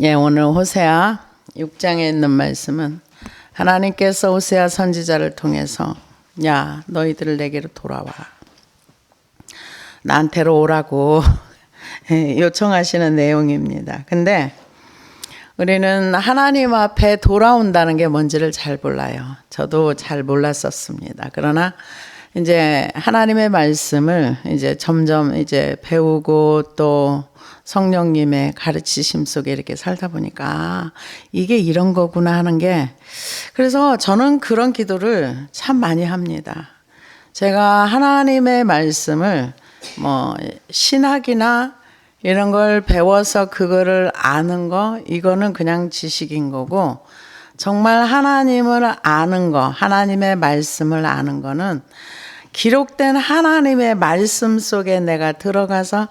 예, 오늘 호세아 6장에 있는 말씀은 하나님께서 호세아 선지자를 통해서 야, 너희들 내게로 돌아와. 나한테로 오라고 요청하시는 내용입니다. 근데 우리는 하나님 앞에 돌아온다는 게 뭔지를 잘 몰라요. 저도 잘 몰랐었습니다. 그러나 이제 하나님의 말씀을 이제 점점 이제 배우고 또 성령님의 가르치심 속에 이렇게 살다 보니까 이게 이런 거구나 하는 게, 그래서 저는 그런 기도를 참 많이 합니다. 제가 하나님의 말씀을 뭐 신학이나 이런 걸 배워서 그거를 아는 거, 이거는 그냥 지식인 거고, 정말 하나님을 아는 거, 하나님의 말씀을 아는 거는 기록된 하나님의 말씀 속에 내가 들어가서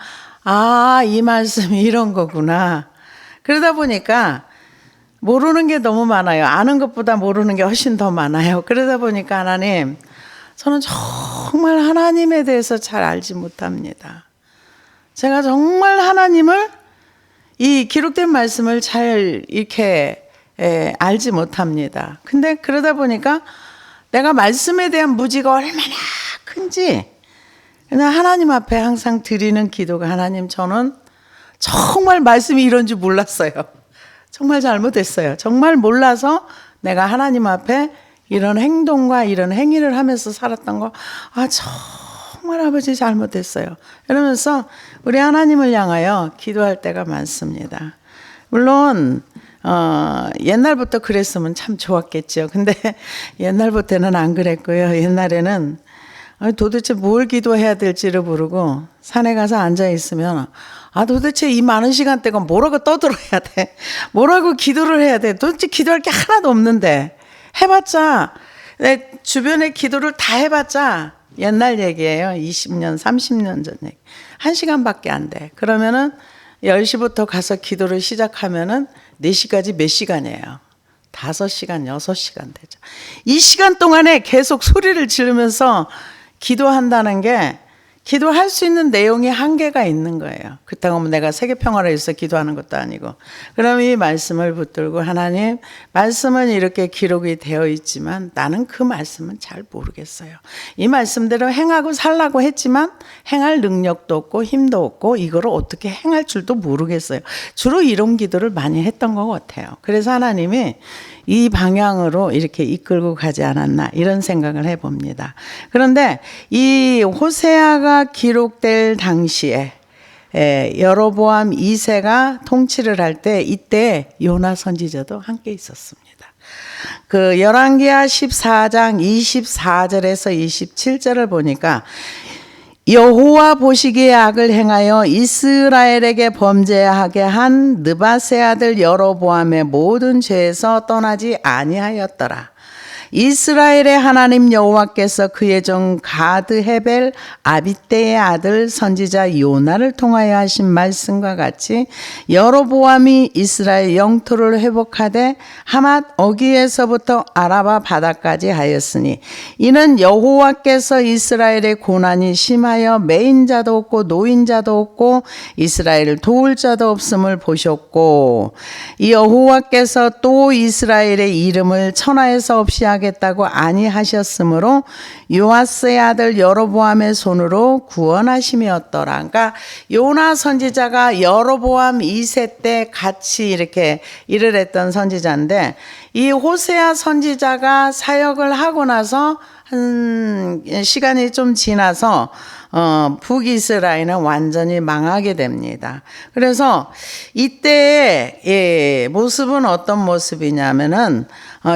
아, 이 말씀이 이런 거구나. 그러다 보니까 모르는 게 너무 많아요. 아는 것보다 모르는 게 훨씬 더 많아요. 그러다 보니까 하나님, 저는 정말 하나님에 대해서 잘 알지 못합니다. 제가 정말 하나님을, 이 기록된 말씀을 잘 이렇게 알지 못합니다. 근데 그러다 보니까 내가 말씀에 대한 무지가 얼마나 큰지 그냥 하나님 앞에 항상 드리는 기도가, 하나님, 저는 정말 말씀이 이런 줄 몰랐어요. 정말 잘못했어요. 정말 몰라서 내가 하나님 앞에 이런 행동과 이런 행위를 하면서 살았던 거, 아, 정말 아버지 잘못했어요. 이러면서 우리 하나님을 향하여 기도할 때가 많습니다. 물론 옛날부터 그랬으면 참 좋았겠죠. 근데 옛날부터는 안 그랬고요. 옛날에는 도대체 뭘 기도해야 될지를 모르고 산에 가서 앉아 있으면, 아, 도대체 이 많은 시간대가 뭐라고 떠들어야 돼? 뭐라고 기도를 해야 돼? 도대체 기도할 게 하나도 없는데, 해봤자, 내 주변에 기도를 다 해봤자 옛날 얘기예요. 20년, 30년 전 얘기. 1시간밖에 안 돼. 그러면은 10시부터 가서 기도를 시작하면은 4시까지 몇 시간이에요? 5시간, 6시간 되죠. 이 시간 동안에 계속 소리를 지르면서 기도한다는 게, 기도할 수 있는 내용이 한계가 있는 거예요. 그렇다고 하면 내가 세계평화를 위해서 기도하는 것도 아니고. 그럼 이 말씀을 붙들고, 하나님, 말씀은 이렇게 기록이 되어 있지만 나는 그 말씀은 잘 모르겠어요. 이 말씀대로 행하고 살라고 했지만 행할 능력도 없고 힘도 없고 이거를 어떻게 행할 줄도 모르겠어요. 주로 이런 기도를 많이 했던 것 같아요. 그래서 하나님이 이 방향으로 이렇게 이끌고 가지 않았나, 이런 생각을 해봅니다. 그런데 이 호세아가 기록될 당시에 여로보암 2세가 통치를 할 때, 이때 요나 선지자도 함께 있었습니다. 그 열왕기하 14장 24절에서 27절을 보니까, 여호와 보시기에 악을 행하여 이스라엘에게 범죄하게 한 느밧의 아들 여로보암의 모든 죄에서 떠나지 아니하였더라. 이스라엘의 하나님 여호와께서 그의 종 가드 헤벨 아비떼의 아들 선지자 요나를 통하여 하신 말씀과 같이 여로보암이 이스라엘 영토를 회복하되 하맛 어귀에서부터 아라바 바다까지 하였으니, 이는 여호와께서 이스라엘의 고난이 심하여 매인자도 없고 노인자도 없고 이스라엘을 도울 자도 없음을 보셨고, 이 여호와께서 또 이스라엘의 이름을 천하에서 없이 하겠다고 아니하셨으므로 요아스의 아들 여로보암의 손으로 구원하심이었더라. 그러니까 요나 선지자가 여로보암 2세 때 같이 이렇게 일을 했던 선지자인데, 이 호세아 선지자가 사역을 하고 나서 한 시간이 좀 지나서 북이스라엘은 완전히 망하게 됩니다. 그래서 이때의 모습은 어떤 모습이냐면은,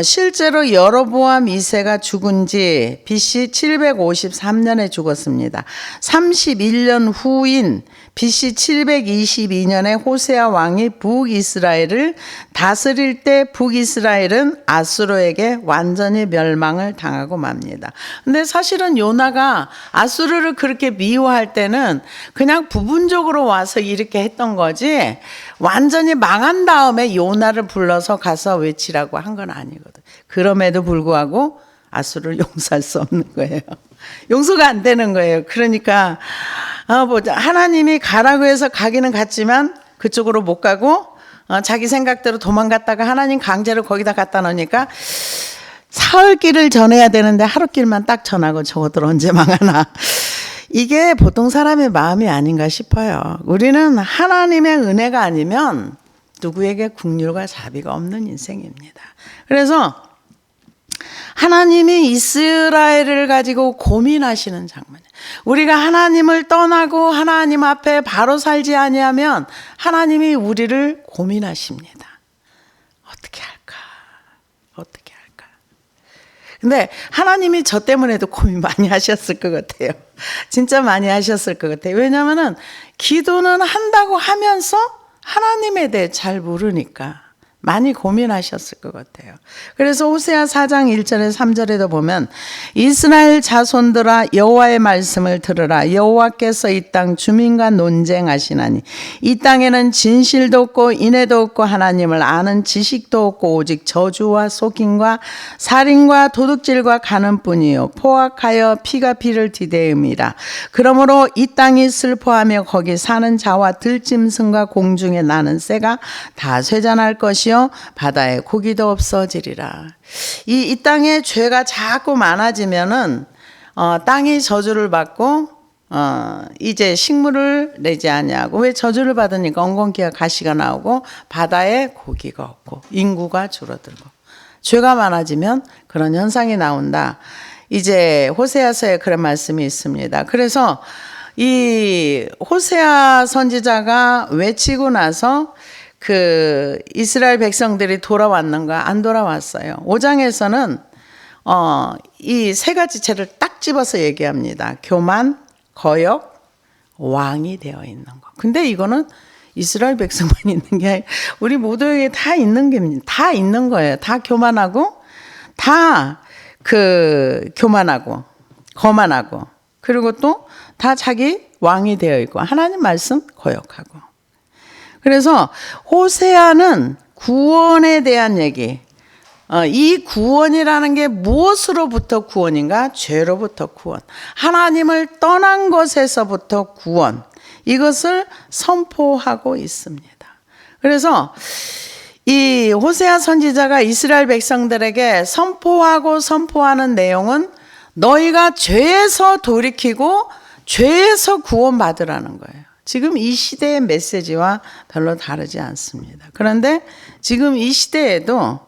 실제로 여로보암 2세가 죽은 지 BC 753년에 죽었습니다. 31년 후인 BC 722년에 호세아 왕이 북이스라엘을 다스릴 때 북이스라엘은 아수르에게 완전히 멸망을 당하고 맙니다. 근데 사실은 요나가 아수르를 그렇게 미워할 때는 그냥 부분적으로 와서 이렇게 했던 거지, 완전히 망한 다음에 요나를 불러서 가서 외치라고 한 건 아니거든. 그럼에도 불구하고 아수르를 용서할 수 없는 거예요. 용서가 안 되는 거예요. 그러니까 하나님이 가라고 해서 가기는 갔지만 그쪽으로 못 가고 자기 생각대로 도망갔다가 하나님 강제로 거기다 갖다 놓으니까 사흘 길을 전해야 되는데 하루 길만 딱 전하고 저것들 언제 망하나. 이게 보통 사람의 마음이 아닌가 싶어요. 우리는 하나님의 은혜가 아니면 누구에게 긍휼과 자비가 없는 인생입니다. 그래서 하나님이 이스라엘을 가지고 고민하시는 장면. 우리가 하나님을 떠나고 하나님 앞에 바로 살지 아니하면 하나님이 우리를 고민하십니다. 어떻게 할까? 어떻게 할까? 근데 하나님이 저 때문에도 고민 많이 하셨을 것 같아요. 진짜 많이 하셨을 것 같아요. 왜냐하면 기도는 한다고 하면서 하나님에 대해 잘 모르니까 많이 고민하셨을 것 같아요. 그래서 호세아 4장 1절에 3절에도 보면 이스라엘 자손들아 여호와의 말씀을 들으라. 여호와께서 이 땅 주민과 논쟁하시나니 이 땅에는 진실도 없고 인애도 없고 하나님을 아는 지식도 없고 오직 저주와 속임과 살인과 도둑질과 가는뿐이요 포악하여 피가 피를 디대음이라. 그러므로 이 땅이 슬퍼하며 거기 사는 자와 들짐승과 공중에 나는 새가 다 쇠잔할 것이요 바다에 고기도 없어지리라. 이 땅에 죄가 자꾸 많아지면은 땅이 저주를 받고 이제 식물을 내지 아니하고, 왜 저주를 받으니까 엉겅퀴와 가시가 나오고 바다에 고기가 없고 인구가 줄어들고 죄가 많아지면 그런 현상이 나온다. 이제 호세아서에 그런 말씀이 있습니다. 그래서 이 호세아 선지자가 외치고 나서 그 이스라엘 백성들이 돌아왔는가? 안 돌아왔어요. 5장에서는 이 세 가지 죄를 딱 집어서 얘기합니다. 교만, 거역, 왕이 되어 있는 거. 근데 이거는 이스라엘 백성만 있는 게 아니라 우리 모두에게 다 있는 게, 다 있는 거예요. 다 교만하고, 다 교만하고, 거만하고, 그리고 또 다 자기 왕이 되어 있고, 하나님 말씀 거역하고. 그래서 호세아는 구원에 대한 얘기, 이 구원이라는 게 무엇으로부터 구원인가? 죄로부터 구원, 하나님을 떠난 것에서부터 구원, 이것을 선포하고 있습니다. 그래서 이 호세아 선지자가 이스라엘 백성들에게 선포하는 내용은 너희가 죄에서 돌이키고 죄에서 구원받으라는 거예요. 지금 이 시대의 메시지와 별로 다르지 않습니다. 그런데 지금 이 시대에도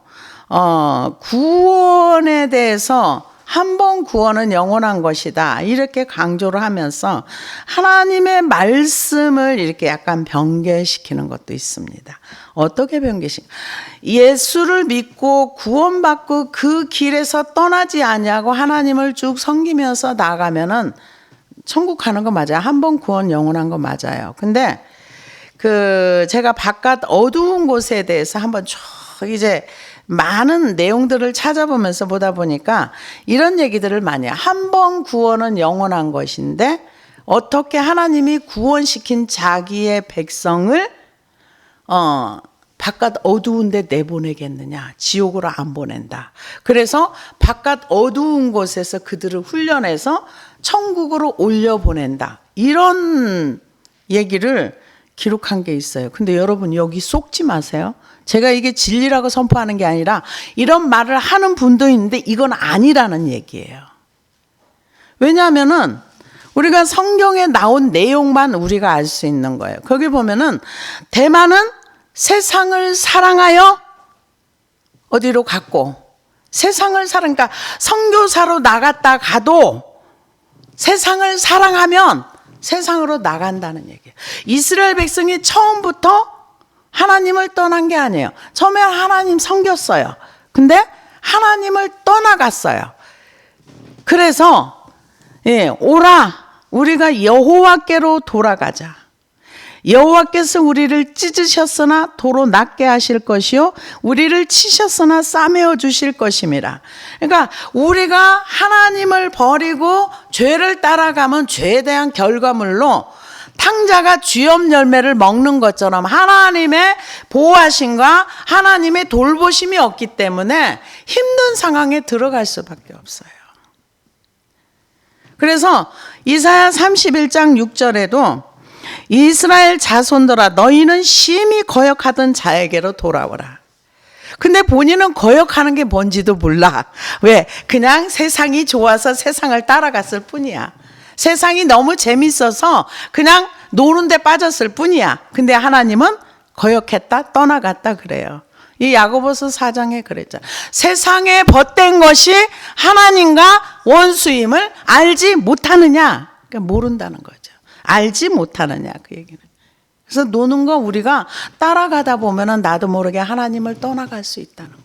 구원에 대해서 한 번 구원은 영원한 것이다, 이렇게 강조를 하면서 하나님의 말씀을 이렇게 약간 변개시키는 것도 있습니다. 어떻게 예수를 믿고 구원받고 그 길에서 떠나지 아니하고 하나님을 쭉 섬기면서 나가면은 천국 가는 거 맞아요. 한 번 구원 영원한 거 맞아요. 근데 제가 바깥 어두운 곳에 대해서 한번 쭉 이제 많은 내용들을 찾아보면서 보다 보니까 이런 얘기들을 많이 해요. 한 번 구원은 영원한 것인데 어떻게 하나님이 구원시킨 자기의 백성을 바깥 어두운 데 내보내겠느냐. 지옥으로 안 보낸다. 그래서 바깥 어두운 곳에서 그들을 훈련해서 천국으로 올려보낸다. 이런 얘기를 기록한 게 있어요. 근데 여러분 여기 속지 마세요. 제가 이게 진리라고 선포하는 게 아니라 이런 말을 하는 분도 있는데 이건 아니라는 얘기예요. 왜냐하면은 우리가 성경에 나온 내용만 우리가 알 수 있는 거예요. 거기 보면은 대만은 세상을 사랑하여 어디로 갔고, 세상을 그러니까 선교사로 나갔다 가도 세상을 사랑하면 세상으로 나간다는 얘기예요. 이스라엘 백성이 처음부터 하나님을 떠난 게 아니에요. 처음에 하나님 섬겼어요. 근데 하나님을 떠나갔어요. 그래서 오라, 우리가 여호와께로 돌아가자. 여호와께서 우리를 찢으셨으나 도로 낫게 하실 것이요 우리를 치셨으나 싸매어 주실 것임이라. 그러니까 우리가 하나님을 버리고 죄를 따라가면 죄에 대한 결과물로 탕자가 쥐업 열매를 먹는 것처럼 하나님의 보호하심과 하나님의 돌보심이 없기 때문에 힘든 상황에 들어갈 수밖에 없어요. 그래서 이사야 31장 6절에도 이스라엘 자손들아 너희는 심히 거역하던 자에게로 돌아오라. 근데 본인은 거역하는 게 뭔지도 몰라. 왜? 그냥 세상이 좋아서 세상을 따라갔을 뿐이야. 세상이 너무 재밌어서 그냥 노는 데 빠졌을 뿐이야. 근데 하나님은 거역했다, 떠나갔다 그래요. 이 야고보서 4장에 그랬죠. 세상에 벗된 것이 하나님과 원수임을 알지 못하느냐. 그러니까 모른다는 거죠. 알지 못하느냐 그 얘기는. 그래서 노는 거 우리가 따라가다 보면은 나도 모르게 하나님을 떠나갈 수 있다는 거예요.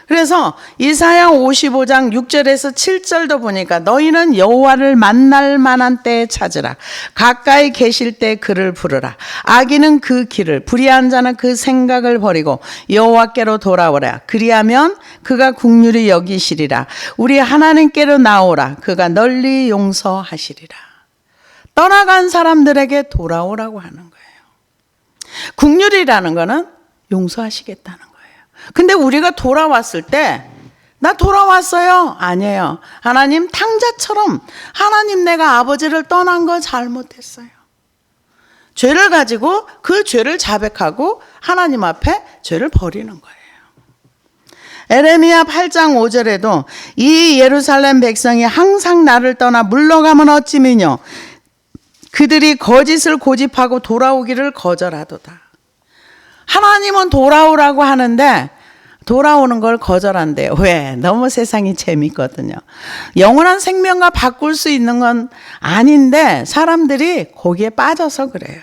그래서 이사야 55장 6절에서 7절도 보니까 너희는 여호와를 만날 만한 때에 찾으라. 가까이 계실 때 그를 부르라. 악인은 그 길을, 불의한 자는 그 생각을 버리고 여호와께로 돌아오라. 그리하면 그가 긍휼히 여기시리라. 우리 하나님께로 나오라. 그가 널리 용서하시리라. 떠나간 사람들에게 돌아오라고 하는 거예요. 긍휼이라는 거는 용서하시겠다는 거예요. 근데 우리가 돌아왔을 때 나 돌아왔어요. 아니에요. 하나님 탕자처럼 하나님 내가 아버지를 떠난 거 잘못했어요. 죄를 가지고 그 죄를 자백하고 하나님 앞에 죄를 버리는 거예요. 에레미야 8장 5절에도 이 예루살렘 백성이 항상 나를 떠나 물러가면 어찌미뇨 그들이 거짓을 고집하고 돌아오기를 거절하도다. 하나님은 돌아오라고 하는데 돌아오는 걸 거절한대요. 왜? 너무 세상이 재밌거든요. 영원한 생명과 바꿀 수 있는 건 아닌데 사람들이 거기에 빠져서 그래요.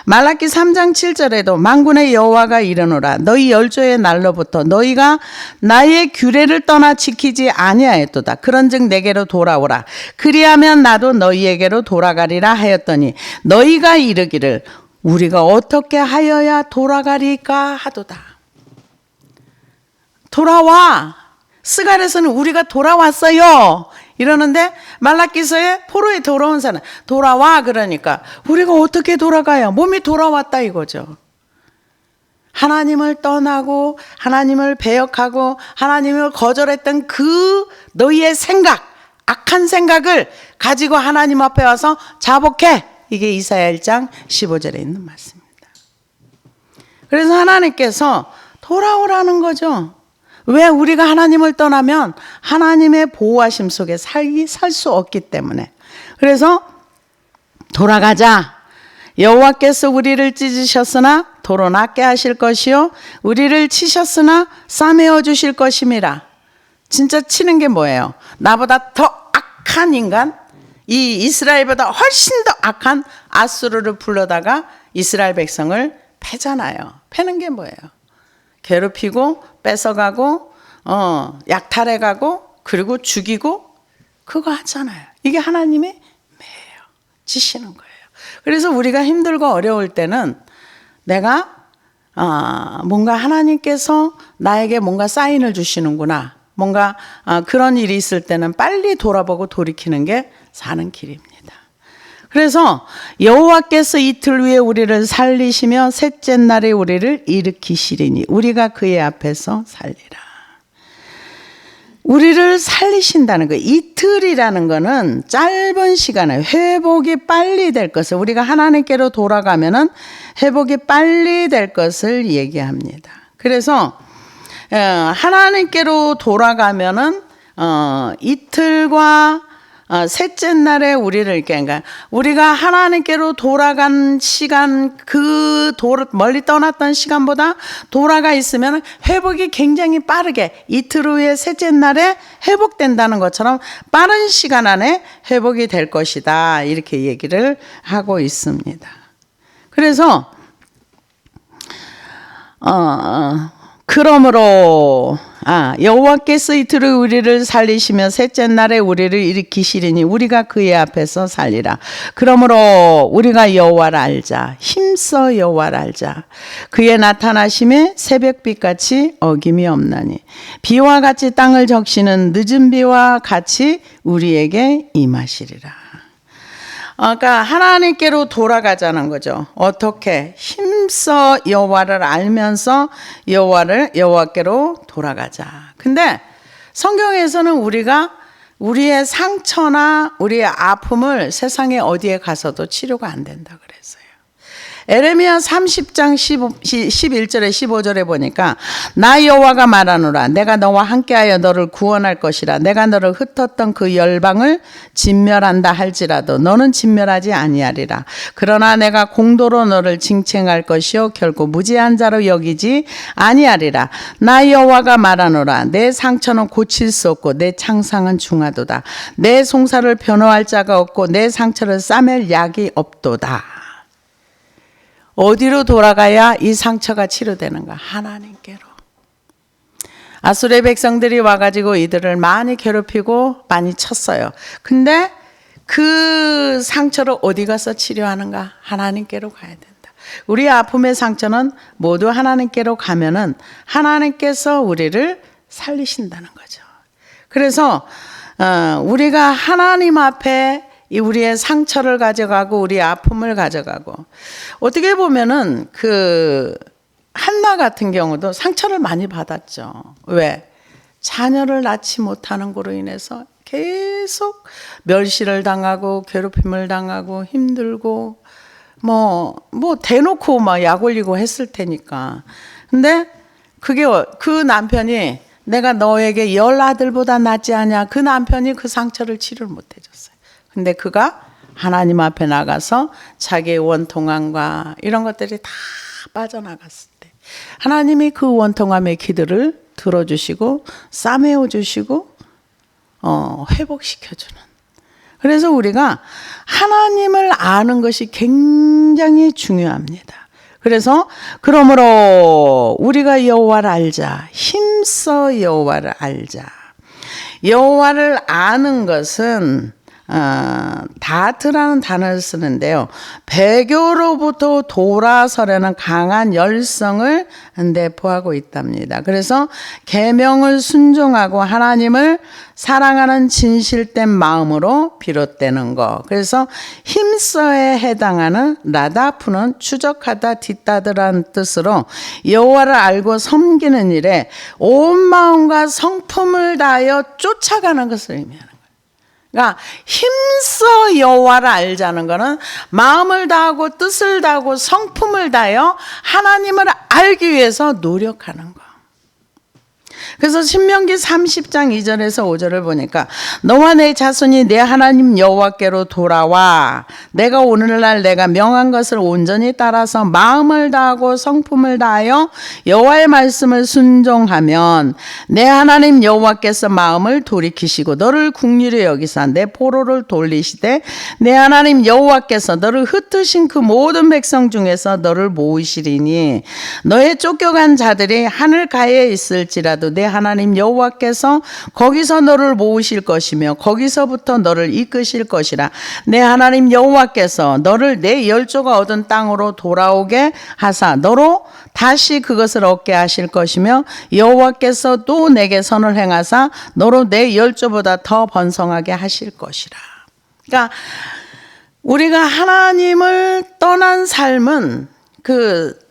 말라기 3장 7절에도 만군의 여호와가 이르노라 너희 열조의 날로부터 너희가 나의 규례를 떠나 지키지 아니하였도다. 그런즉 내게로 돌아오라. 그리하면 나도 너희에게로 돌아가리라 하였더니 너희가 이르기를 우리가 어떻게 하여야 돌아가리까 하도다. 돌아와. 스갈에서는 우리가 돌아왔어요 이러는데 말라기서에 포로에 돌아온 사람 돌아와 그러니까 우리가 어떻게 돌아가요? 몸이 돌아왔다 이거죠. 하나님을 떠나고 하나님을 배역하고 하나님을 거절했던 그 너희의 생각, 악한 생각을 가지고 하나님 앞에 와서 자복해. 이게 이사야 1장 15절에 있는 말씀입니다. 그래서 하나님께서 돌아오라는 거죠. 왜? 우리가 하나님을 떠나면 하나님의 보호하심 속에 살 수 없기 때문에. 그래서 돌아가자. 여호와께서 우리를 찢으셨으나 도로 낫게 하실 것이요 우리를 치셨으나 싸매어 주실 것임이라. 진짜 치는 게 뭐예요? 나보다 더 악한 인간, 이 이스라엘보다 훨씬 더 악한 아수르를 불러다가 이스라엘 백성을 패잖아요. 패는 게 뭐예요? 괴롭히고 뺏어가고 약탈해가고 그리고 죽이고 그거 하잖아요. 이게 하나님의 매예요. 지시는 거예요. 그래서 우리가 힘들고 어려울 때는 내가 뭔가 하나님께서 나에게 뭔가 사인을 주시는구나. 뭔가 그런 일이 있을 때는 빨리 돌아보고 돌이키는 게 사는 길입니다. 그래서 여호와께서 이틀 후에 우리를 살리시며 셋째 날에 우리를 일으키시리니 우리가 그의 앞에서 살리라. 우리를 살리신다는 거예요. 이틀이라는 거는 짧은 시간에 회복이 빨리 될 것을 우리가 하나님께로 돌아가면은 회복이 빨리 될 것을 얘기합니다. 그래서 하나님께로 돌아가면은 이틀과 셋째 날에 우리를 그러니까 우리가 하나님께로 돌아간 시간 멀리 떠났던 시간보다 돌아가 있으면 회복이 굉장히 빠르게 이틀 후에 셋째 날에 회복된다는 것처럼 빠른 시간 안에 회복이 될 것이다 이렇게 얘기를 하고 있습니다. 그래서 그러므로 여호와께서 이틀 후 우리를 살리시며 셋째 날에 우리를 일으키시리니 우리가 그의 앞에서 살리라. 그러므로 우리가 여호와를 알자. 힘써 여호와를 알자. 그의 나타나심에 새벽빛같이 어김이 없나니 비와 같이 땅을 적시는 늦은 비와 같이 우리에게 임하시리라. 그러니까 하나님께로 돌아가자는 거죠. 어떻게? 힘써 여호와를 알면서 여호와께로 돌아가자. 근데 성경에서는 우리가 우리의 상처나 우리의 아픔을 세상에 어디에 가서도 치료가 안 된다 그랬어요. 에레미야 30장 11절에 15절에 보니까 나 여호와가 말하노라 내가 너와 함께하여 너를 구원할 것이라 내가 너를 흩었던 그 열방을 진멸한다 할지라도 너는 진멸하지 아니하리라. 그러나 내가 공도로 너를 징책할 것이요 결코 무지한 자로 여기지 아니하리라. 나 여호와가 말하노라 내 상처는 고칠 수 없고 내 창상은 중하도다. 내 송사를 변호할 자가 없고 내 상처를 싸맬 약이 없도다. 어디로 돌아가야 이 상처가 치료되는가? 하나님께로. 아수르의 백성들이 와가지고 이들을 많이 괴롭히고 많이 쳤어요. 근데 그 상처를 어디 가서 치료하는가? 하나님께로 가야 된다. 우리 아픔의 상처는 모두 하나님께로 가면은 하나님께서 우리를 살리신다는 거죠. 그래서 우리가 하나님 앞에 우리의 상처를 가져가고 우리의 아픔을 가져가고 어떻게 보면은 그 한나 같은 경우도 상처를 많이 받았죠. 왜? 자녀를 낳지 못하는 거로 인해서 계속 멸시를 당하고 괴롭힘을 당하고 힘들고 뭐 대놓고 막 약 올리고 했을 테니까. 근데 그게 그 남편이 내가 너에게 10 아들보다 낫지 않냐. 그 남편이 그 상처를 치료를 못 해줬어요. 근데 그가 하나님 앞에 나가서 자기의 원통함과 이런 것들이 다 빠져나갔을 때 하나님이 그 원통함의 기도를 들어주시고 싸매어 주시고 회복시켜주는. 그래서 우리가 하나님을 아는 것이 굉장히 중요합니다. 그래서 그러므로 우리가 여호와를 알자. 힘써 여호와를 알자. 여호와를 아는 것은 다트라는 단어를 쓰는데요. 배교로부터 돌아서려는 강한 열성을 내포하고 있답니다. 그래서 계명을 순종하고 하나님을 사랑하는 진실된 마음으로 비롯되는 것. 그래서 힘써에 해당하는 라다프는 추적하다 뒤따르라는 뜻으로 여호와를 알고 섬기는 일에 온 마음과 성품을 다하여 쫓아가는 것을 의미하는 거예요. 그러니까 힘써 여호와를 알자는 것은 마음을 다하고 뜻을 다하고 성품을 다하여 하나님을 알기 위해서 노력하는 것. 그래서 신명기 30장 2절에서 5절을 보니까 너와 내 자손이 내 하나님 여호와께로 돌아와 내가 오늘날 내가 명한 것을 온전히 따라서 마음을 다하고 성품을 다하여 여호와의 말씀을 순종하면 내 하나님 여호와께서 마음을 돌이키시고 너를 긍휼히 여기사 내 포로를 돌리시되 내 하나님 여호와께서 너를 흩으신 그 모든 백성 중에서 너를 모으시리니 너의 쫓겨간 자들이 하늘 가에 있을지라도 내 하나님 여호와께서 거기서 너를 모으실 것이며 거기서부터 너를 이끄실 것이라. 내 하나님 여호와께서 너를 내 열조가 얻은 땅으로 돌아오게 하사 너로 다시 그것을 얻게 하실 것이며 여호와께서 또 내게 선을 행하사 너로 내 열조보다 더 번성하게 하실 것이라. 그러니까 우리가 하나님을 떠난 삶은 그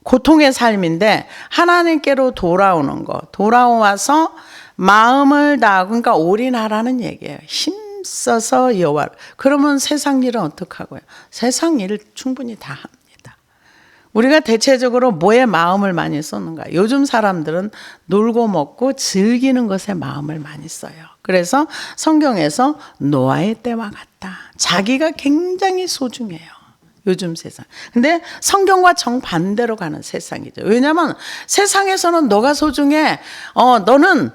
고통의 삶인데 하나님께로 돌아오는 것, 돌아와서 마음을 다하고 그러니까 올인하라는 얘기예요. 힘써서 여호와를. 그러면 세상 일은 어떡하고요? 세상 일을 충분히 다 합니다. 우리가 대체적으로 뭐에 마음을 많이 쏟는가? 요즘 사람들은 놀고 먹고 즐기는 것에 마음을 많이 써요. 그래서 성경에서 노아의 때와 같다. 자기가 굉장히 소중해요. 요즘 세상. 근데 성경과 정반대로 가는 세상이죠. 왜냐하면 세상에서는 너가 소중해. 너는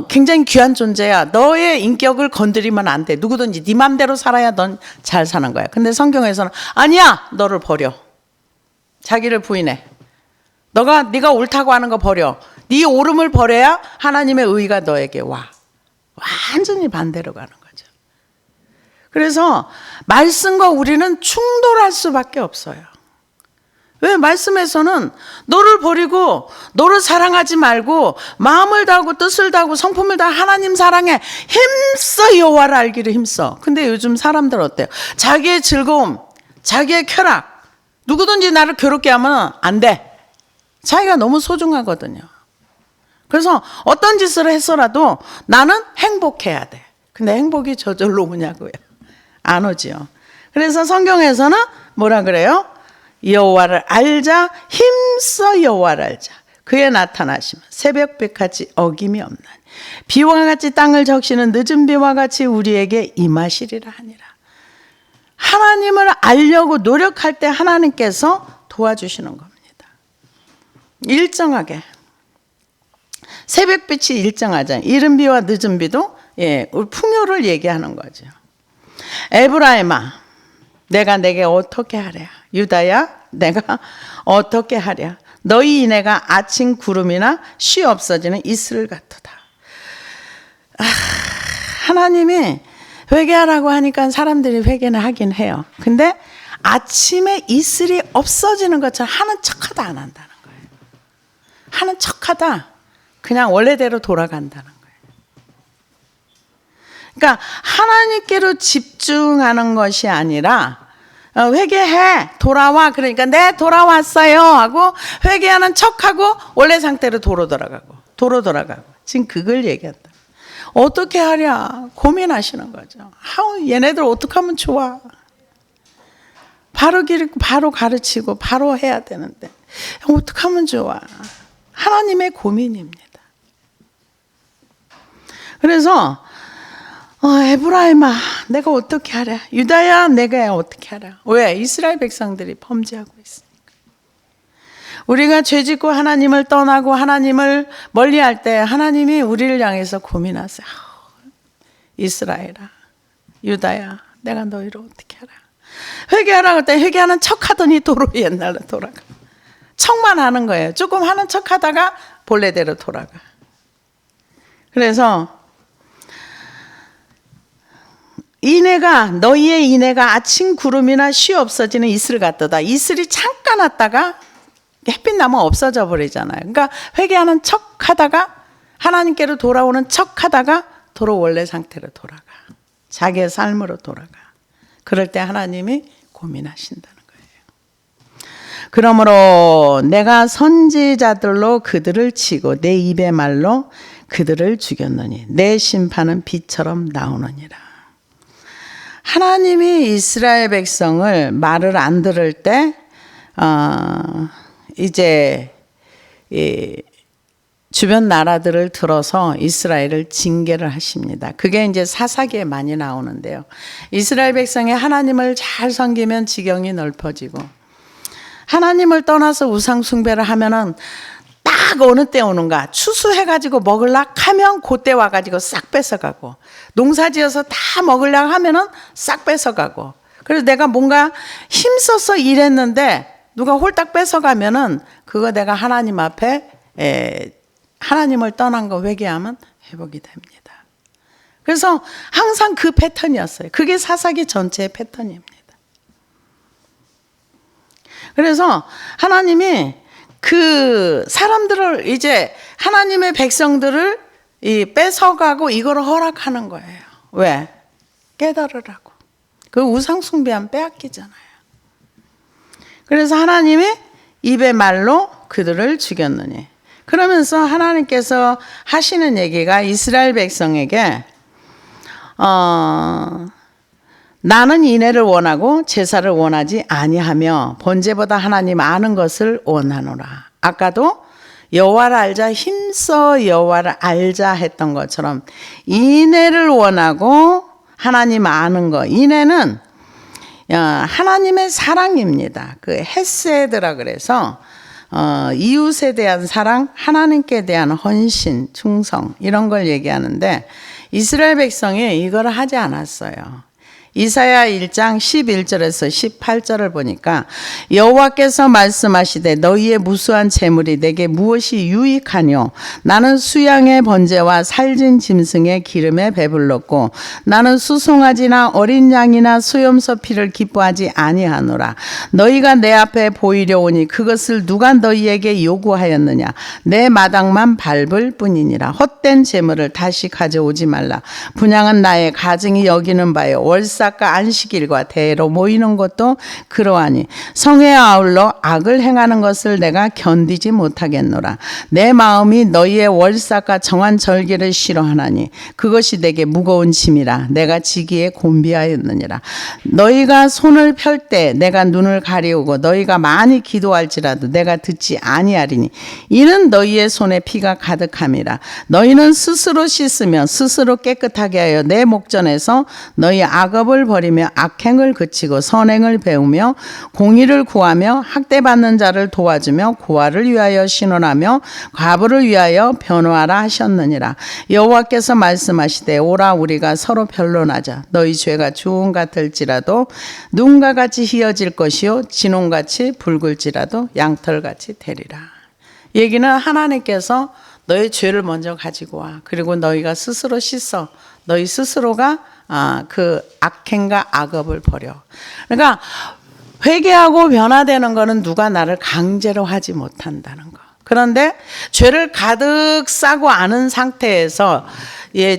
굉장히 귀한 존재야. 너의 인격을 건드리면 안 돼. 누구든지 네 맘대로 살아야 넌 잘 사는 거야. 근데 성경에서는 아니야. 너를 버려. 자기를 부인해. 네가 옳다고 하는 거 버려. 네 옳음을 버려야 하나님의 의가 너에게 와. 완전히 반대로 가는 거죠. 그래서 말씀과 우리는 충돌할 수밖에 없어요. 왜? 말씀에서는 너를 버리고 너를 사랑하지 말고 마음을 다하고 뜻을 다하고 성품을 다하고 하나님 사랑해. 힘써 여호와를 알기를 힘써. 근데 요즘 사람들 어때요? 자기의 즐거움, 자기의 쾌락, 누구든지 나를 괴롭게 하면 안 돼. 자기가 너무 소중하거든요. 그래서 어떤 짓을 했어라도 나는 행복해야 돼. 근데 행복이 저절로 오냐고요? 안 오지요. 그래서 성경에서는 뭐라 그래요? 여호와를 알자, 힘써 여호와를 알자. 그의 나타나시면 새벽빛같이 어김이 없나니 비와 같이 땅을 적시는 늦은 비와 같이 우리에게 임하시리라 하니라. 하나님을 알려고 노력할 때 하나님께서 도와주시는 겁니다. 일정하게. 새벽빛이 일정하잖아요. 이른 비와 늦은 비도 우리 풍요를 얘기하는 거죠. 에브라임아, 내가 내게 어떻게 하랴? 유다야, 내가 어떻게 하랴? 너희 이내가 아침 구름이나 쉬 없어지는 이슬 같도다. 하나님이 회개하라고 하니까 사람들이 회개는 하긴 해요. 근데 아침에 이슬이 없어지는 것처럼 하는 척하다 안 한다는 거예요. 하는 척하다 그냥 원래대로 돌아간다는 거예요. 그러니까 하나님께로 집중하는 것이 아니라 회개해 돌아와 그러니까 네 돌아왔어요 하고 회개하는 척하고 원래 상태로 도로 돌아가고 지금 그걸 얘기한다. 어떻게 하랴 고민하시는 거죠. 얘네들 어떻게 하면 좋아. 바로 가르치고 바로 해야 되는데 어떻게 하면 좋아. 하나님의 고민입니다. 그래서 에브라임아 내가 어떻게 하랴. 유다야 내가 어떻게 하랴. 왜? 이스라엘 백성들이 범죄하고 있으니까. 우리가 죄짓고 하나님을 떠나고 하나님을 멀리할 때 하나님이 우리를 향해서 고민하세요. 이스라엘아 유다야 내가 너희를 어떻게 하랴. 회개하라고 할 때 회개하는 척하더니 도로 옛날로 돌아가. 척만 하는 거예요. 조금 하는 척하다가 본래대로 돌아가. 그래서 너희의 이내가 아침 구름이나 쉬 없어지는 이슬 같도다. 이슬이 잠깐 왔다가 햇빛 나면 없어져 버리잖아요. 그러니까 회개하는 척하다가 하나님께로 돌아오는 척하다가 도로 원래 상태로 돌아가. 자기의 삶으로 돌아가. 그럴 때 하나님이 고민하신다는 거예요. 그러므로 내가 선지자들로 그들을 치고 내 입의 말로 그들을 죽였느니 내 심판은 비처럼 나오느니라. 하나님이 이스라엘 백성을 말을 안 들을 때 이제 주변 나라들을 들어서 이스라엘을 징계를 하십니다. 그게 이제 사사기에 많이 나오는데요. 이스라엘 백성이 하나님을 잘 섬기면 지경이 넓어지고 하나님을 떠나서 우상 숭배를 하면은 딱 어느 때 오는가 추수해가지고 먹으려고 하면 그때 와가지고 싹 뺏어가고 농사지어서 다 하려고 하면은 싹 뺏어가고 그래서 내가 뭔가 힘써서 일했는데 누가 홀딱 뺏어가면은 그거 내가 하나님 앞에 하나님을 떠난 거 회개하면 회복이 됩니다. 그래서 항상 그 패턴이었어요. 그게 사사기 전체의 패턴입니다. 그래서 하나님이 그 사람들을 이제 하나님의 백성들을 뺏어가고 이거를 허락하는 거예요. 왜? 깨달으라고. 그 우상 숭배하면 빼앗기잖아요. 그래서 하나님이 입의 말로 그들을 죽였느니. 그러면서 하나님께서 하시는 얘기가 이스라엘 백성에게 나는 인애를 원하고 제사를 원하지 아니하며 번제보다 하나님 아는 것을 원하노라. 아까도 여호와를 알자 힘써 여호와를 알자 했던 것처럼 인애를 원하고 하나님 아는 거. 인애는 하나님의 사랑입니다. 그 헤세드라 그래서 이웃에 대한 사랑, 하나님께 대한 헌신, 충성 이런 걸 얘기하는데 이스라엘 백성이 이걸 하지 않았어요. 이사야 1장 11절에서 18절을 보니까 여호와께서 말씀하시되 너희의 무수한 재물이 내게 무엇이 유익하뇨. 나는 수양의 번제와 살진 짐승의 기름에 배불렀고 나는 수송아지나 어린 양이나 수염소 피를 기뻐하지 아니하노라. 너희가 내 앞에 보이려 오니 그것을 누가 너희에게 요구하였느냐. 내 마당만 밟을 뿐이니라. 헛된 재물을 다시 가져오지 말라. 분양은 나의 가증이 여기는 바요. 월삭은 월삭과 안식일과 대로 모이는 것도 그러하니 성에 아울러 악을 행하는 것을 내가 견디지 못하겠노라. 내 마음이 너희의 월삭과 정한 절기를 싫어하나니 그것이 내게 무거운 짐이라. 내가 지기에 곤비하였느니라. 너희가 손을 펼 때 내가 눈을 가리우고 너희가 많이 기도할지라도 내가 듣지 아니하리니 이는 너희의 손에 피가 가득함이라. 너희는 스스로 씻으며 스스로 깨끗하게 하여 내 목전에서 너희 악업을 버리며 악행을 그치고 선행을 배우며 공의를 구하며 학대받는 자를 도와주며 고아를 위하여 신원하며 과부를 위하여 변호하라 하셨느니라. 여호와께서 말씀하시되 오라 우리가 서로 변론하자. 너희 죄가 주홍 같을지라도 눈과 같이 희어질 것이요 진홍같이 붉을지라도 양털같이 되리라. 얘기는 하나님께서 너희 죄를 먼저 가지고 와. 그리고 너희가 스스로 씻어. 너희 스스로가 그 악행과 악업을 버려. 그러니까 회개하고 변화되는 것은 누가 나를 강제로 하지 못한다는 거. 그런데 죄를 가득 싸고 아는 상태에서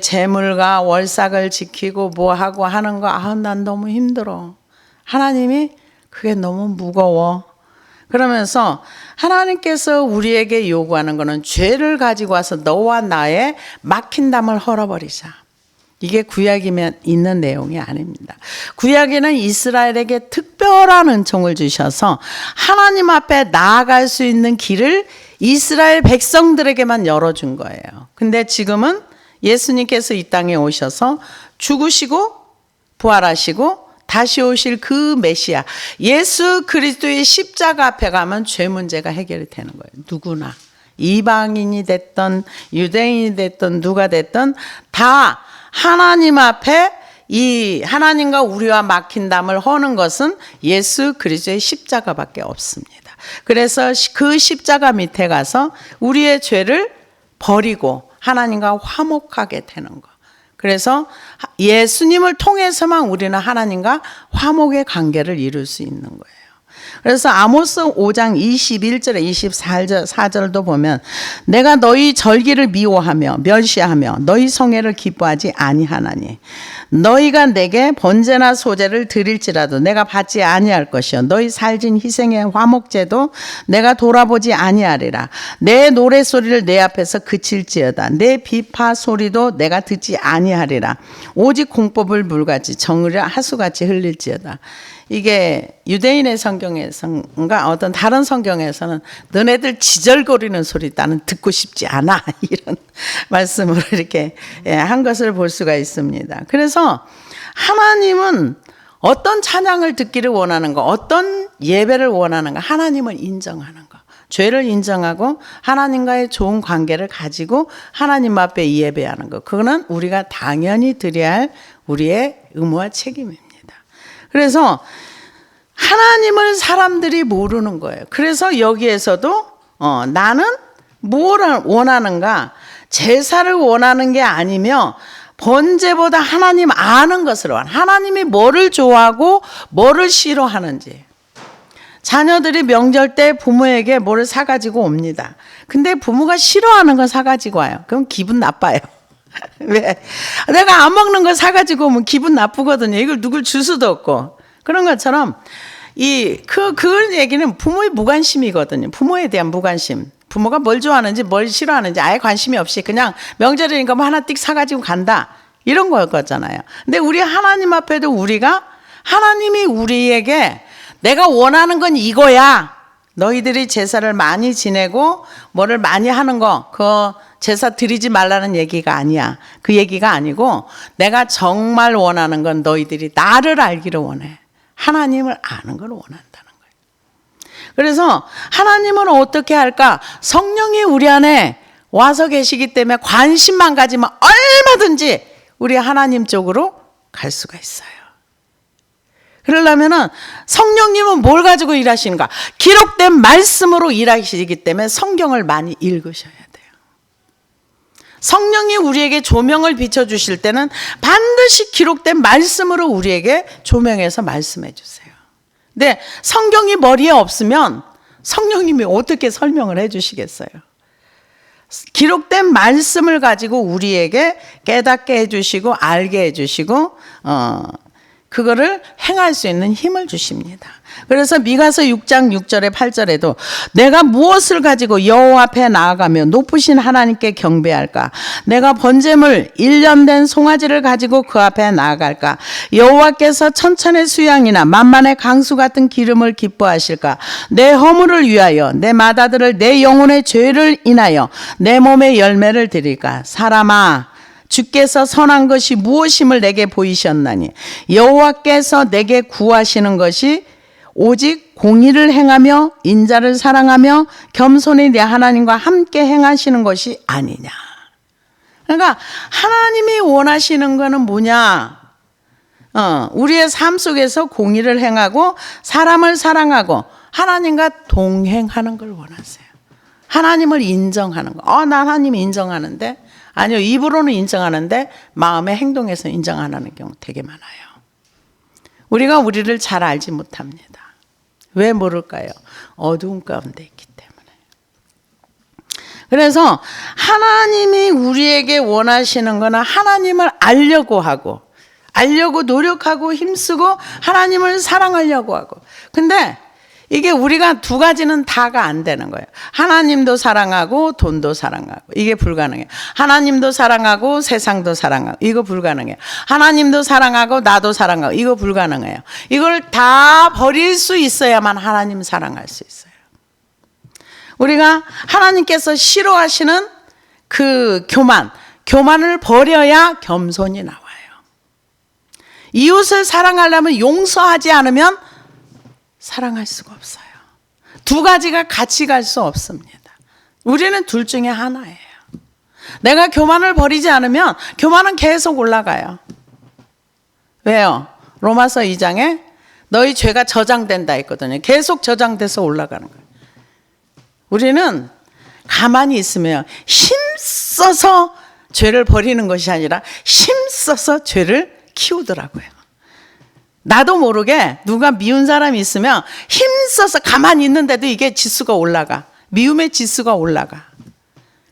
재물과 월삭을 지키고 뭐하고 하는 거 난 너무 힘들어. 하나님이 그게 너무 무거워. 그러면서 하나님께서 우리에게 요구하는 것은 죄를 가지고 와서 너와 나의 막힌 담을 헐어버리자. 이게 구약이면 있는 내용이 아닙니다. 구약에는 이스라엘에게 특별한 은총을 주셔서 하나님 앞에 나아갈 수 있는 길을 이스라엘 백성들에게만 열어준 거예요. 근데 지금은 예수님께서 이 땅에 오셔서 죽으시고 부활하시고 다시 오실 그 메시아 예수 그리스도의 십자가 앞에 가면 죄 문제가 해결이 되는 거예요. 누구나 이방인이 됐던 유대인이 됐던 누가 됐던 다 하나님 앞에 이 하나님과 우리와 막힌 담을 허는 것은 예수 그리스도의 십자가밖에 없습니다. 그래서 그 십자가 밑에 가서 우리의 죄를 버리고 하나님과 화목하게 되는 것. 그래서 예수님을 통해서만 우리는 하나님과 화목의 관계를 이룰 수 있는 거예요. 그래서 아모스 5장 21절에 24절도 보면 내가 너희 절기를 미워하며 멸시하며 너희 성회를 기뻐하지 아니하나니 너희가 내게 번제나 소제를 드릴지라도 내가 받지 아니할 것이요 너희 살진 희생의 화목제도 내가 돌아보지 아니하리라. 내 노래소리를 내 앞에서 그칠지어다. 내 비파 소리도 내가 듣지 아니하리라. 오직 공법을 물같이 정의를 하수같이 흘릴지어다. 이게 유대인의 성경에서인가 어떤 다른 성경에서는 너네들 지절거리는 소리 나는 듣고 싶지 않아 이런 말씀으로 이렇게 한 것을 볼 수가 있습니다. 그래서 하나님은 어떤 찬양을 듣기를 원하는가 어떤 예배를 원하는가 하나님을 인정하는 거 죄를 인정하고 하나님과의 좋은 관계를 가지고 하나님 앞에 예배하는 거 그거는 우리가 당연히 드려야 할 우리의 의무와 책임입니다. 그래서 하나님을 사람들이 모르는 거예요. 그래서 여기에서도 나는 뭘 원하는가? 제사를 원하는 게 아니며 번제보다 하나님 아는 것을 원해. 하나님이 뭐를 좋아하고 뭐를 싫어하는지. 자녀들이 명절 때 부모에게 뭐를 사가지고 옵니다. 근데 부모가 싫어하는 거 사가지고 와요. 그럼 기분 나빠요. 왜? 내가 안 먹는 거 사가지고 오면 기분 나쁘거든요. 이걸 누굴 줄 수도 없고. 그런 것처럼 그 얘기는 부모의 무관심이거든요. 부모에 대한 무관심. 부모가 뭘 좋아하는지 뭘 싫어하는지 아예 관심이 없이 그냥 명절이니까 뭐 하나 띡 사가지고 간다. 이런 거였잖아요. 근데 우리 하나님 앞에도 우리가 하나님이 우리에게 내가 원하는 건 이거야. 너희들이 제사를 많이 지내고 뭐를 많이 하는 거 그거 제사 드리지 말라는 얘기가 아니야. 그 얘기가 아니고 내가 정말 원하는 건 너희들이 나를 알기를 원해. 하나님을 아는 걸 원한다는 거예요. 그래서 하나님은 어떻게 할까? 성령이 우리 안에 와서 계시기 때문에 관심만 가지면 얼마든지 우리 하나님 쪽으로 갈 수가 있어요. 그러려면은 성령님은 뭘 가지고 일하시는가? 기록된 말씀으로 일하시기 때문에 성경을 많이 읽으셔야 돼요. 성령이 우리에게 조명을 비춰주실 때는 반드시 기록된 말씀으로 우리에게 조명해서 말씀해 주세요. 근데 성경이 머리에 없으면 성령님이 어떻게 설명을 해 주시겠어요? 기록된 말씀을 가지고 우리에게 깨닫게 해 주시고 알게 해 주시고 그거를 행할 수 있는 힘을 주십니다. 그래서 미가서 6장 6절에 8절에도 내가 무엇을 가지고 여호와 앞에 나아가며 높으신 하나님께 경배할까? 내가 번제물 1년 된 송아지를 가지고 그 앞에 나아갈까? 여호와께서 천천의 수양이나 만만의 강수 같은 기름을 기뻐하실까? 내 허물을 위하여 내 맏아들을 내 영혼의 죄를 인하여 내 몸의 열매를 드릴까? 사람아, 주께서 선한 것이 무엇임을 내게 보이셨나니 여호와께서 내게 구하시는 것이 오직 공의를 행하며 인자를 사랑하며 겸손히 내 하나님과 함께 행하시는 것이 아니냐. 그러니까 하나님이 원하시는 거는 뭐냐? 우리의 삶 속에서 공의를 행하고 사람을 사랑하고 하나님과 동행하는 걸 원하세요. 하나님을 인정하는 거. 난 하나님 인정하는데, 아니요, 입으로는 인정하는데 마음의 행동에서 인정 안 하는 경우 되게 많아요. 우리가 우리를 잘 알지 못합니다. 왜 모를까요? 어두운 가운데 있기 때문에. 그래서 하나님이 우리에게 원하시는 거는 하나님을 알려고 하고, 알려고 노력하고 힘쓰고 하나님을 사랑하려고 하고. 근데 이게 우리가 두 가지는 다가 안 되는 거예요. 하나님도 사랑하고 돈도 사랑하고. 이게 불가능해요. 하나님도 사랑하고 세상도 사랑하고. 이거 불가능해요. 하나님도 사랑하고 나도 사랑하고. 이거 불가능해요. 이걸 다 버릴 수 있어야만 하나님 사랑할 수 있어요. 우리가 하나님께서 싫어하시는 그 교만을 버려야 겸손이 나와요. 이웃을 사랑하려면 용서하지 않으면 사랑할 수가 없어요. 두 가지가 같이 갈 수 없습니다. 우리는 둘 중에 하나예요. 내가 교만을 버리지 않으면 교만은 계속 올라가요. 왜요? 로마서 2장에 너희 죄가 저장된다 했거든요. 계속 저장돼서 올라가는 거예요. 우리는 가만히 있으면 힘써서 죄를 버리는 것이 아니라 힘써서 죄를 키우더라고요. 나도 모르게 누가 미운 사람이 있으면 힘써서 가만히 있는데도 이게 지수가 올라가. 미움의 지수가 올라가.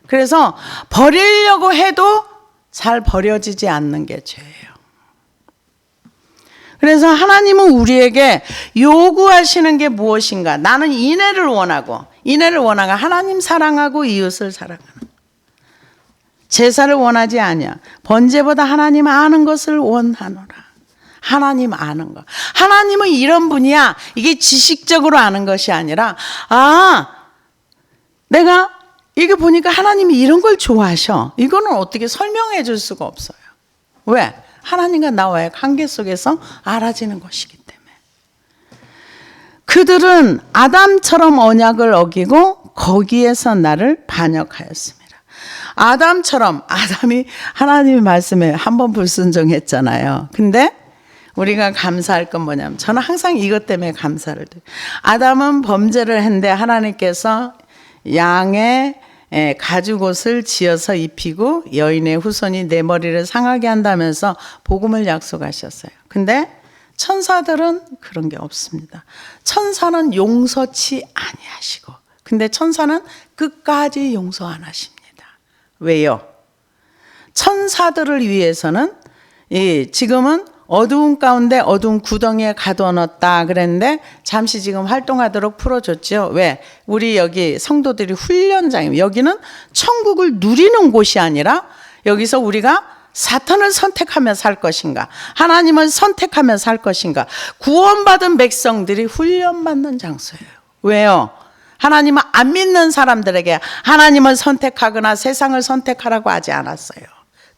그래서 버리려고 해도 잘 버려지지 않는 게 죄예요. 그래서 하나님은 우리에게 요구하시는 게 무엇인가? 나는 인애를 원하고 하나님 사랑하고 이웃을 사랑하는. 제사를 원하지 아니야. 번제보다 하나님 아는 것을 원하노라. 하나님 아는 거. 하나님은 이런 분이야. 이게 지식적으로 아는 것이 아니라, 내가 이게 보니까 하나님이 이런 걸 좋아하셔. 이거는 어떻게 설명해 줄 수가 없어요. 왜? 하나님과 나와의 관계 속에서 알아지는 것이기 때문에. 그들은 아담처럼 언약을 어기고 거기에서 나를 반역하였습니다. 아담이 하나님의 말씀에 한 번 불순종했잖아요. 근데 우리가 감사할 건 뭐냐면, 저는 항상 이것 때문에 감사를 드려요. 아담은 범죄를 했는데 하나님께서 양의 가죽옷을 지어서 입히고 여인의 후손이 내 머리를 상하게 한다면서 복음을 약속하셨어요. 근데 천사들은 그런 게 없습니다. 천사는 용서치 아니하시고, 근데 천사는 끝까지 용서 안 하십니다. 왜요? 천사들을 위해서는 지금은 어두운 가운데 어두운 구덩이에 가둬놨다 그랬는데 잠시 지금 활동하도록 풀어줬죠. 왜? 우리 여기 성도들이 훈련장이에요. 여기는 천국을 누리는 곳이 아니라 여기서 우리가 사탄을 선택하며 살 것인가, 하나님을 선택하며 살 것인가, 구원받은 백성들이 훈련받는 장소예요. 왜요? 하나님은 안 믿는 사람들에게 하나님을 선택하거나 세상을 선택하라고 하지 않았어요.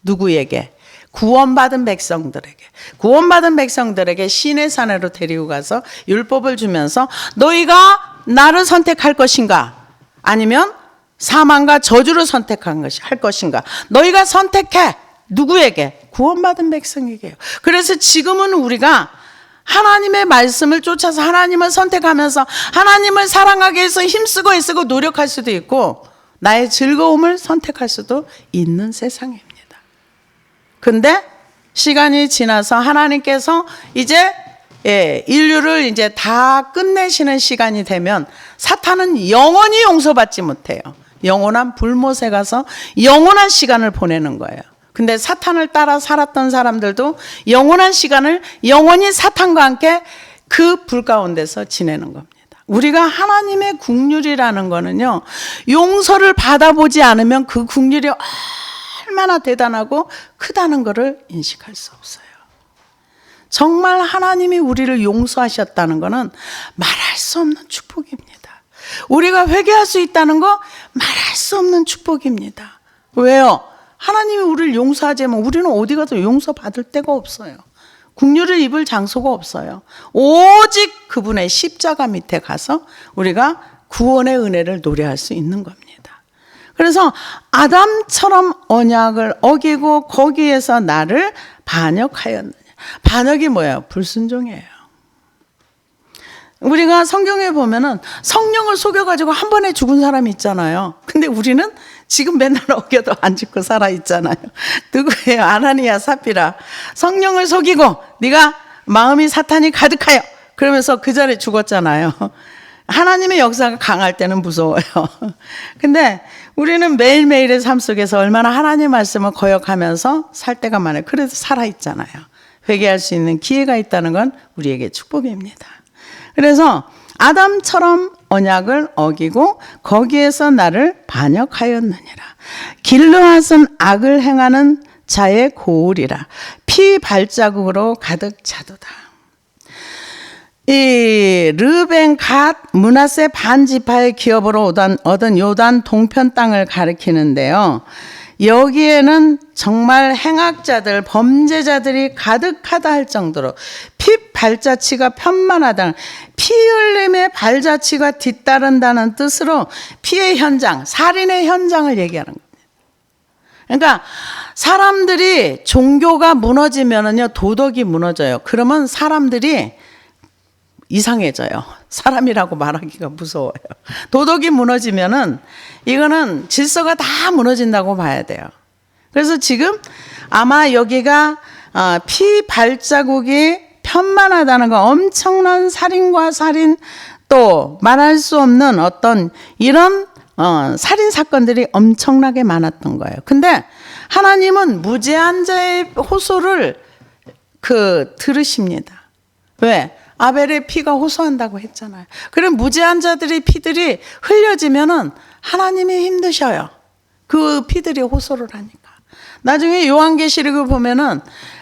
누구에게? 구원받은 백성들에게 신의 산으로 데리고 가서 율법을 주면서 너희가 나를 선택할 것인가, 아니면 사망과 저주를 할 것인가, 너희가 선택해. 누구에게? 구원받은 백성에게요. 그래서 지금은 우리가 하나님의 말씀을 쫓아서 하나님을 선택하면서 하나님을 사랑하기 위해서 힘쓰고 애쓰고 노력할 수도 있고 나의 즐거움을 선택할 수도 있는 세상입니다. 근데 시간이 지나서 하나님께서 이제 인류를 이제 다 끝내시는 시간이 되면 사탄은 영원히 용서받지 못해요. 영원한 불못에 가서 영원한 시간을 보내는 거예요. 근데 사탄을 따라 살았던 사람들도 영원한 시간을 영원히 사탄과 함께 그 불 가운데서 지내는 겁니다. 우리가 하나님의 긍휼이라는 거는요, 용서를 받아보지 않으면 그 긍휼이 얼마나 대단하고 크다는 것을 인식할 수 없어요. 정말 하나님이 우리를 용서하셨다는 것은 말할 수 없는 축복입니다. 우리가 회개할 수 있다는 거 말할 수 없는 축복입니다. 왜요? 하나님이 우리를 용서하자면 우리는 어디 가서 용서받을 데가 없어요. 긍휼을 입을 장소가 없어요. 오직 그분의 십자가 밑에 가서 우리가 구원의 은혜를 노래할 수 있는 겁니다. 그래서 아담처럼 언약을 어기고 거기에서 나를 반역하였느냐. 반역이 뭐예요? 불순종이에요. 우리가 성경에 보면은 성령을 속여가지고 한 번에 죽은 사람이 있잖아요. 근데 우리는 지금 맨날 어겨도 안 죽고 살아 있잖아요. 누구예요? 아나니아 삽비라. 성령을 속이고 네가 마음이 사탄이 가득하여 그러면서 그 자리에 죽었잖아요. 하나님의 역사가 강할 때는 무서워요. 근데 우리는 매일매일의 삶 속에서 얼마나 하나님 말씀을 거역하면서 살 때가 많아요. 그래도 살아있잖아요. 회개할 수 있는 기회가 있다는 건 우리에게 축복입니다. 그래서 아담처럼 언약을 어기고 거기에서 나를 반역하였느니라. 길르앗은 악을 행하는 자의 고울이라. 피 발자국으로 가득 차도다. 이 르벤, 갓, 므낫세 반지파의 기업으로 얻은 요단 동편 땅을 가리키는데요. 여기에는 정말 행악자들, 범죄자들이 가득하다 할 정도로 피 발자취가 편만하다, 피 흘림의 발자취가 뒤따른다는 뜻으로 피의 현장, 살인의 현장을 얘기하는 겁니다. 그러니까 사람들이 종교가 무너지면은요, 도덕이 무너져요. 그러면 사람들이 이상해져요. 사람이라고 말하기가 무서워요. 도덕이 무너지면은 이거는 질서가 다 무너진다고 봐야 돼요. 그래서 지금 아마 여기가 피 발자국이 편만하다는 거, 엄청난 살인과 살인, 또 말할 수 없는 어떤 이런 살인 사건들이 엄청나게 많았던 거예요. 근데 하나님은 무죄한 자의 호소를 들으십니다. 왜? 아벨의 피가 호소한다고 했잖아요. 그럼 무죄한 자들의 피들이 흘려지면은 하나님이 힘드셔요. 그 피들이 호소를 하니까. 나중에 요한계시록을 보면은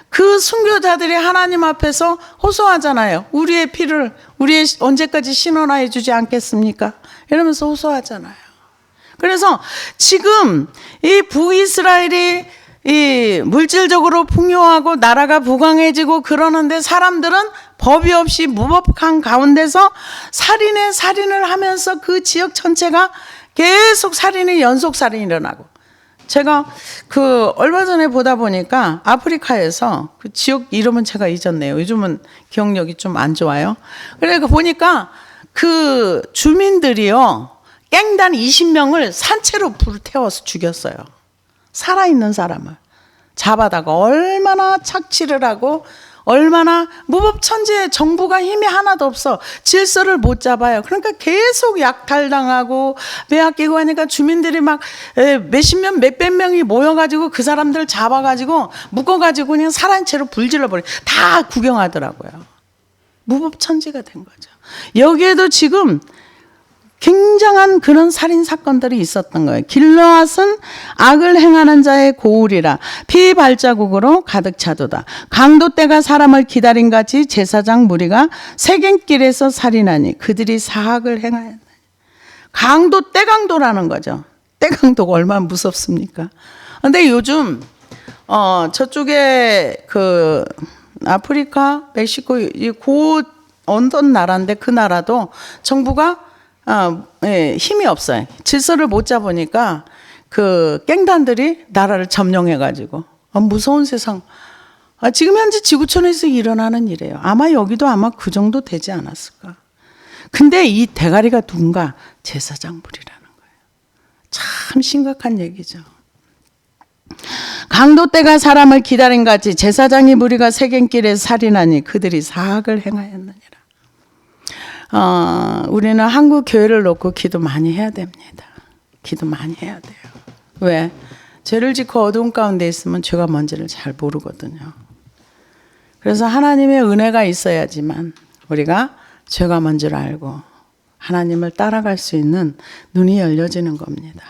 그 순교자들이 하나님 앞에서 호소하잖아요. 우리의 피를 우리의 언제까지 신원하여 주지 않겠습니까? 이러면서 호소하잖아요. 그래서 지금 이 북이스라엘이 이 물질적으로 풍요하고 나라가 부강해지고 그러는데 사람들은 법이 없이 무법한 가운데서 살인을 하면서 그 지역 전체가 계속 연속 살인이 일어나고, 제가 얼마 전에 보다 보니까 아프리카에서 그 지역 이름은 제가 잊었네요. 요즘은 기억력이 좀 안 좋아요. 그러니까 보니까 그 주민들이요, 깽단 20명을 산채로 불태워서 죽였어요. 살아있는 사람을 잡아다가 얼마나 착취를 하고, 얼마나 무법천지에 정부가 힘이 하나도 없어 질서를 못 잡아요. 그러니까 계속 약탈당하고 빼앗기고 하니까 주민들이 막 몇십 명 몇백 명이 모여가지고 그 사람들을 잡아가지고 묶어가지고 그냥 살아있는 채로 불질러버려. 다 구경하더라고요. 무법천지가 된 거죠. 여기에도 지금 굉장한 그런 살인 사건들이 있었던 거예요. 길르앗은 악을 행하는 자의 고울이라. 피 발자국으로 가득 차도다. 강도 때가 사람을 기다린 같이 제사장 무리가 세겜길에서 살인하니 그들이 사악을 행하였다. 강도 때강도라는 거죠. 때강도가 얼마나 무섭습니까? 근데 요즘 저쪽에 아프리카, 멕시코 고 어떤 나라인데 그 나라도 정부가 힘이 없어요. 질서를 못 잡으니까 그 깽단들이 나라를 점령해가지고 무서운 세상. 지금 현재 지구촌에서 일어나는 일이에요. 아마 여기도 아마 그 정도 되지 않았을까. 근데 이 대가리가 누군가? 제사장물이라는 거예요. 참 심각한 얘기죠. 강도 때가 사람을 기다린 같이 제사장이 무리가 세겜길에 살인하니 그들이 사악을 행하였느니라. 우리는 한국 교회를 놓고 기도 많이 해야 됩니다. 기도 많이 해야 돼요. 왜? 죄를 짓고 어두운 가운데 있으면 죄가 뭔지를 잘 모르거든요. 그래서 하나님의 은혜가 있어야지만 우리가 죄가 뭔지를 알고 하나님을 따라갈 수 있는 눈이 열려지는 겁니다.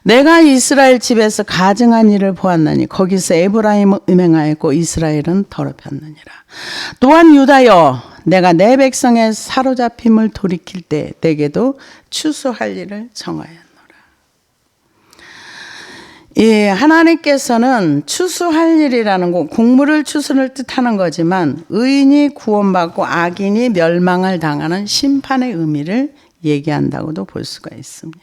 내가 이스라엘 집에서 가증한 일을 보았나니 거기서 에브라임은 음행하였고 이스라엘은 더럽혔느니라. 또한 유다여 내가 내 백성의 사로잡힘을 돌이킬 때 내게도 추수할 일을 정하였노라. 하나님께서는 추수할 일이라는 거, 곡물을 추수를 뜻하는 거지만 의인이 구원받고 악인이 멸망을 당하는 심판의 의미를 얘기한다고도 볼 수가 있습니다.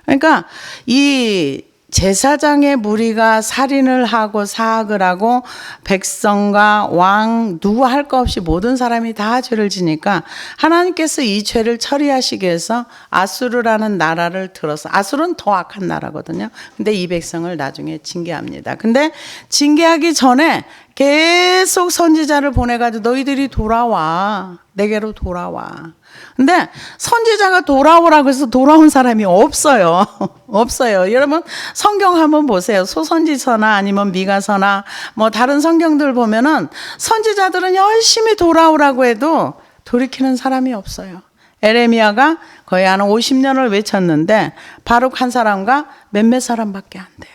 그러니까 이 제사장의 무리가 살인을 하고 사악을 하고 백성과 왕 누구 할 거 없이 모든 사람이 다 죄를 지니까 하나님께서 이 죄를 처리하시기 위해서 아수르라는 나라를 들어서, 아수르는 더 악한 나라거든요. 근데 이 백성을 나중에 징계합니다. 근데 징계하기 전에 계속 선지자를 보내가지고 너희들이 돌아와, 내게로 돌아와. 근데 선지자가 돌아오라고 해서 돌아온 사람이 없어요. 없어요. 여러분 성경 한번 보세요. 소선지서나 아니면 미가서나 뭐 다른 성경들 보면은 선지자들은 열심히 돌아오라고 해도 돌이키는 사람이 없어요. 에레미야가 거의 한 50년을 외쳤는데 바룩 한 사람과 몇몇 사람밖에 안 돼요.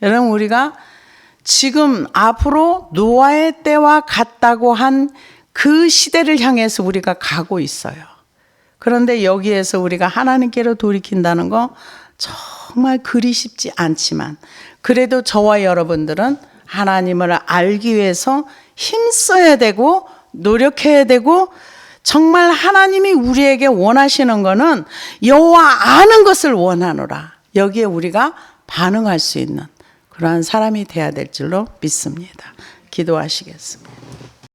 여러분 우리가 지금 앞으로 노아의 때와 같다고 한 그 시대를 향해서 우리가 가고 있어요. 그런데 여기에서 우리가 하나님께로 돌이킨다는 거 정말 그리 쉽지 않지만 그래도 저와 여러분들은 하나님을 알기 위해서 힘써야 되고 노력해야 되고 정말 하나님이 우리에게 원하시는 거는 여호와 아는 것을 원하노라. 여기에 우리가 반응할 수 있는 그러한 사람이 돼야 될 줄로 믿습니다. 기도하시겠습니다.